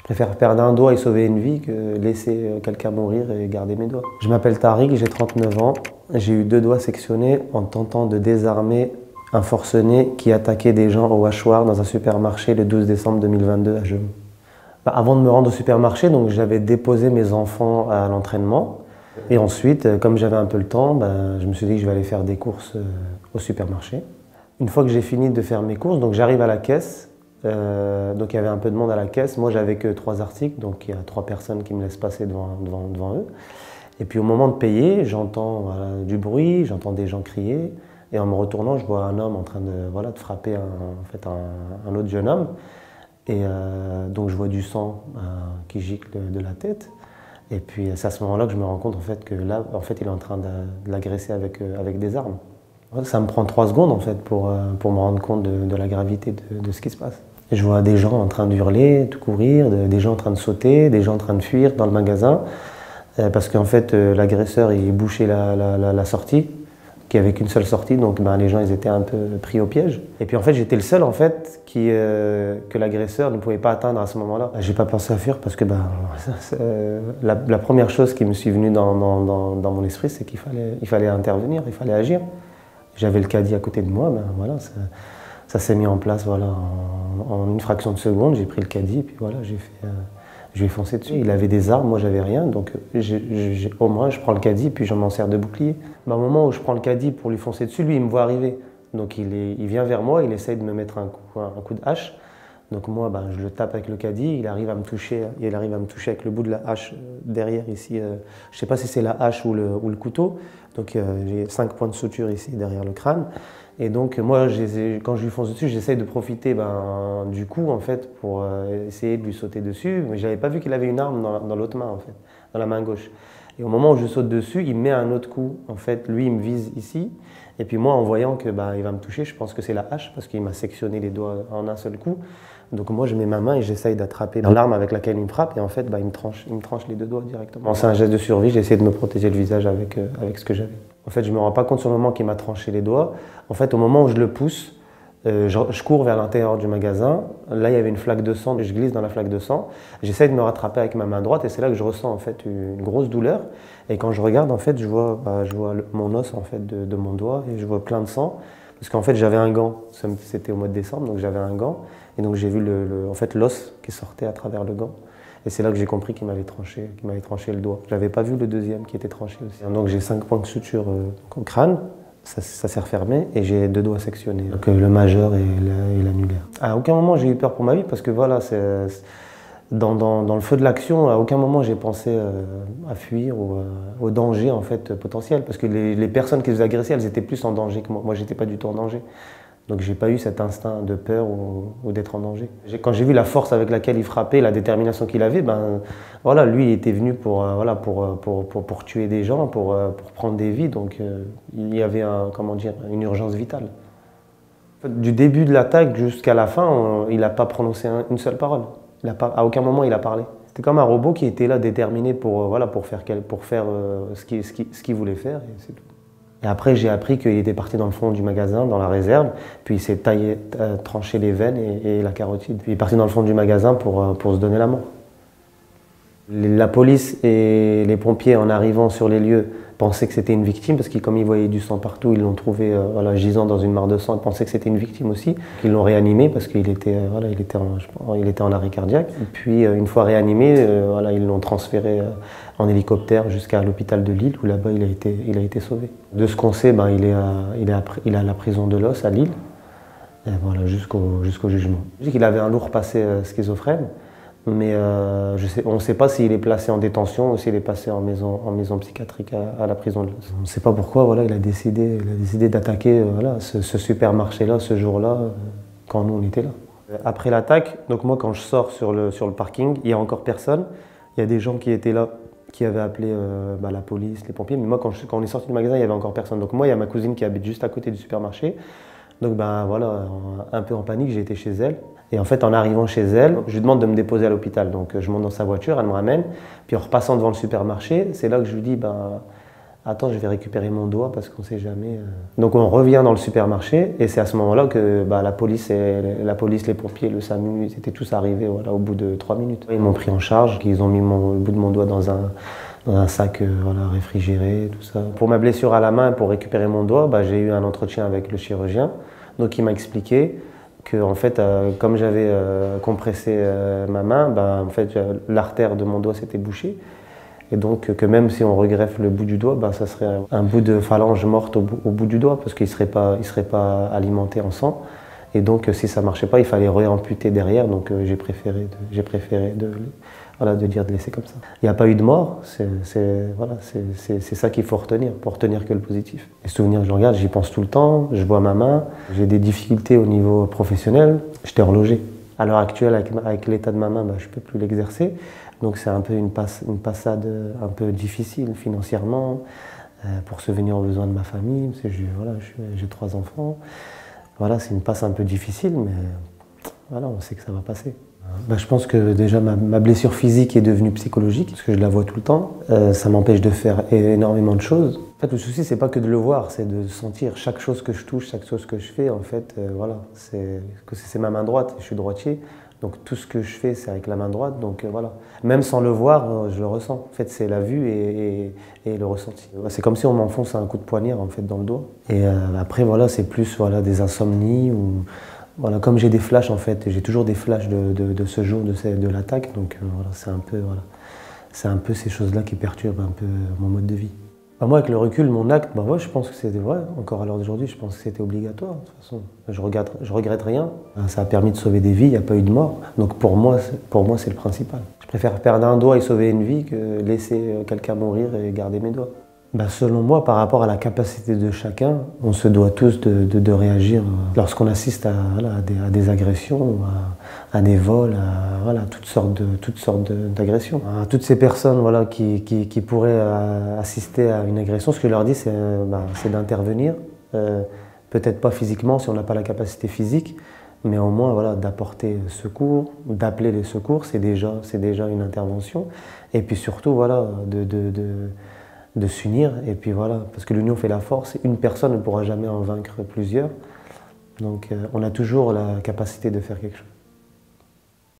préfère perdre un doigt et sauver une vie que laisser quelqu'un mourir et garder mes doigts. Je m'appelle Tariq, j'ai 39 ans. J'ai eu 2 doigts sectionnés en tentant de désarmer un forcené qui attaquait des gens au hachoir dans un supermarché le 12 décembre 2022 à Jeun. Avant de me rendre au supermarché, j'avais déposé mes enfants à l'entraînement. Et ensuite, comme j'avais un peu le temps, je me suis dit que je vais aller faire des courses au supermarché. Une fois que j'ai fini de faire mes courses, j'arrive à la caisse. Donc il y avait un peu de monde à la caisse. Moi, j'avais que 3 articles, donc il y a 3 personnes qui me laissent passer devant eux. Et puis au moment de payer, j'entends du bruit, j'entends des gens crier. Et en me retournant, je vois un homme en train de frapper un autre jeune homme. Et donc je vois du sang qui gicle de la tête. Et puis c'est à ce moment-là que je me rends compte que là, il est en train de l'agresser avec des armes. Ça me prend 3 secondes pour me rendre compte de la gravité de ce qui se passe. Et je vois des gens en train de hurler, de courir, des gens en train de sauter, des gens en train de fuir dans le magasin. Parce qu'en fait, l'agresseur il bouchait la sortie, qu'il n'y avait qu'une seule sortie, donc les gens ils étaient un peu pris au piège. Et puis en fait, j'étais le seul que l'agresseur ne pouvait pas atteindre à ce moment-là. J'ai pas pensé à fuir parce que la première chose qui me suis venue dans mon esprit, c'est qu'il fallait intervenir, il fallait agir. J'avais le caddie à côté de moi, ça s'est mis en place en une fraction de seconde. J'ai pris le caddie et puis je lui ai foncé dessus. Il avait des armes, moi j'avais rien, donc au moins je prends le caddie puis je m'en sers de bouclier. Au moment où je prends le caddie pour lui foncer dessus, lui il me voit arriver. Donc il vient vers moi, il essaye de me mettre un coup de hache. Donc moi je le tape avec le caddie, il arrive à me toucher avec le bout de la hache derrière ici. Je ne sais pas si c'est la hache ou le couteau. Donc j'ai 5 points de suture ici derrière le crâne. Et donc moi, quand je lui fonce dessus, j'essaye de profiter du coup pour essayer de lui sauter dessus. Mais je n'avais pas vu qu'il avait une arme dans l'autre main dans la main gauche. Et au moment où je saute dessus, il met un autre coup. Lui, il me vise ici. Et puis moi, en voyant que il va me toucher, je pense que c'est la hache parce qu'il m'a sectionné les doigts en un seul coup. Donc moi, je mets ma main et j'essaye d'attraper l'arme avec laquelle il me frappe. Et en fait, il me tranche les 2 doigts directement. C'est un geste de survie. J'ai essayé de me protéger le visage avec ce que j'avais. En fait, je ne me rends pas compte sur le moment qu'il m'a tranché les doigts. En fait, au moment où je le pousse, je cours vers l'intérieur du magasin. Là, il y avait une flaque de sang. Je glisse dans la flaque de sang. J'essaye de me rattraper avec ma main droite et c'est là que je ressens une grosse douleur. Et quand je regarde, je vois mon os de mon doigt et je vois plein de sang. Parce qu'en fait, j'avais un gant. C'était au mois de décembre, donc j'avais un gant. Et donc j'ai vu l'os qui sortait à travers le gant. Et c'est là que j'ai compris qu'il m'avait tranché le doigt. Je n'avais pas vu le deuxième qui était tranché aussi. Donc j'ai 5 points de suture au crâne, ça s'est refermé et j'ai 2 doigts sectionnés, donc le majeur et l'annulaire. À aucun moment j'ai eu peur pour ma vie parce que dans le feu de l'action, à aucun moment j'ai pensé à fuir ou au danger potentiel. Parce que les personnes qui nous agressaient, elles étaient plus en danger que moi. Moi, j'étais pas du tout en danger. Donc j'ai pas eu cet instinct de peur ou d'être en danger. Quand j'ai vu la force avec laquelle il frappait, la détermination qu'il avait, lui il était venu pour tuer des gens, pour prendre des vies. Donc il y avait une urgence vitale. Du début de l'attaque jusqu'à la fin, il n'a pas prononcé une seule parole. À aucun moment il a parlé. C'était comme un robot qui était là déterminé pour faire ce qu'il voulait faire et c'est tout. Et après, j'ai appris qu'il était parti dans le fond du magasin, dans la réserve, puis il s'est tranché les veines et la carotide. Puis il est parti dans le fond du magasin pour se donner la mort. La police et les pompiers, en arrivant sur les lieux, pensaient que c'était une victime, parce que comme ils voyaient du sang partout, ils l'ont trouvé gisant dans une mare de sang, ils pensaient que c'était une victime aussi. Ils l'ont réanimé parce qu'il était en arrêt cardiaque. Et puis une fois réanimé, ils l'ont transféré en hélicoptère jusqu'à l'hôpital de Lille, où là-bas il a été sauvé. De ce qu'on sait, il est à la prison de Los à Lille, et jusqu'au jugement. Je dis qu'il avait un lourd passé schizophrène. Mais on ne sait pas s'il est placé en détention ou s'il est passé en maison psychiatrique à la prison de Los. On ne sait pas pourquoi il a décidé d'attaquer ce supermarché-là, ce jour-là, quand nous on était là. Après l'attaque, donc moi quand je sors sur le parking, il n'y a encore personne. Il y a des gens qui étaient là, qui avaient appelé la police, les pompiers. Mais moi quand on est sorti du magasin, il n'y avait encore personne. Donc moi il y a ma cousine qui habite juste à côté du supermarché. Donc un peu en panique, j'ai été chez elle. Et en fait, en arrivant chez elle, je lui demande de me déposer à l'hôpital. Donc je monte dans sa voiture, elle me ramène. Puis en repassant devant le supermarché, c'est là que je lui dis, attends, je vais récupérer mon doigt parce qu'on ne sait jamais. Donc on revient dans le supermarché et c'est à ce moment-là que la police, les pompiers, le SAMU, ils étaient tous arrivés voilà, au bout de 3 minutes. Ils m'ont pris en charge, ils ont mis le bout de mon doigt dans un sac voilà, réfrigéré, tout ça. Pour ma blessure à la main, pour récupérer mon doigt, j'ai eu un entretien avec le chirurgien. Donc il m'a expliqué que en fait, comme j'avais compressé ma main, en fait, l'artère de mon doigt s'était bouchée. Et donc que même si on regreffe le bout du doigt, ça serait un bout de phalange morte au bout du doigt parce qu'il ne serait pas alimenté en sang. Et donc si ça ne marchait pas, il fallait réamputer derrière. Donc j'ai préféré de dire de laisser comme ça. Il n'y a pas eu de mort, c'est ça qu'il faut retenir, pour retenir que le positif. Les souvenirs que je regarde, j'y pense tout le temps, je vois ma main, j'ai des difficultés au niveau professionnel, j'étais horloger. À l'heure actuelle, avec l'état de ma main, je ne peux plus l'exercer. Donc c'est un peu une passade un peu difficile financièrement pour subvenir aux besoins de ma famille, parce que j'ai 3 enfants. Voilà, c'est une passe un peu difficile, mais voilà, on sait que ça va passer. Je pense que déjà ma blessure physique est devenue psychologique, parce que je la vois tout le temps. Ça m'empêche de faire énormément de choses. En fait, le souci, c'est pas que de le voir, c'est de sentir chaque chose que je touche, chaque chose que je fais. En fait, voilà, c'est ma main droite, je suis droitier. Donc tout ce que je fais, c'est avec la main droite. Donc voilà. Même sans le voir, je le ressens. En fait, c'est la vue et le ressenti. C'est comme si on m'enfonce un coup de poignard en fait dans le doigt. Et après, voilà, c'est plus des insomnies ou voilà, comme j'ai des flashs en fait, j'ai toujours des flashs de ce jour, de l'attaque. Donc voilà, c'est un peu ces choses-là qui perturbent un peu mon mode de vie. Moi, avec le recul, mon acte, je pense que c'était vrai. Encore à l'heure d'aujourd'hui, je pense que c'était obligatoire. De toute façon, je regrette rien. Ça a permis de sauver des vies, il n'y a pas eu de mort. Donc pour moi, c'est le principal. Je préfère perdre un doigt et sauver une vie que laisser quelqu'un mourir et garder mes doigts. Selon moi, par rapport à la capacité de chacun, on se doit tous de réagir lorsqu'on assiste à des agressions, à des vols, à toutes sortes d'agressions. À toutes ces personnes qui pourraient assister à une agression, ce que je leur dis, c'est d'intervenir. Peut-être pas physiquement si on n'a pas la capacité physique, mais au moins d'apporter secours, d'appeler les secours, c'est déjà une intervention. Et puis surtout, de s'unir, et puis parce que l'union fait la force, une personne ne pourra jamais en vaincre plusieurs, donc on a toujours la capacité de faire quelque chose.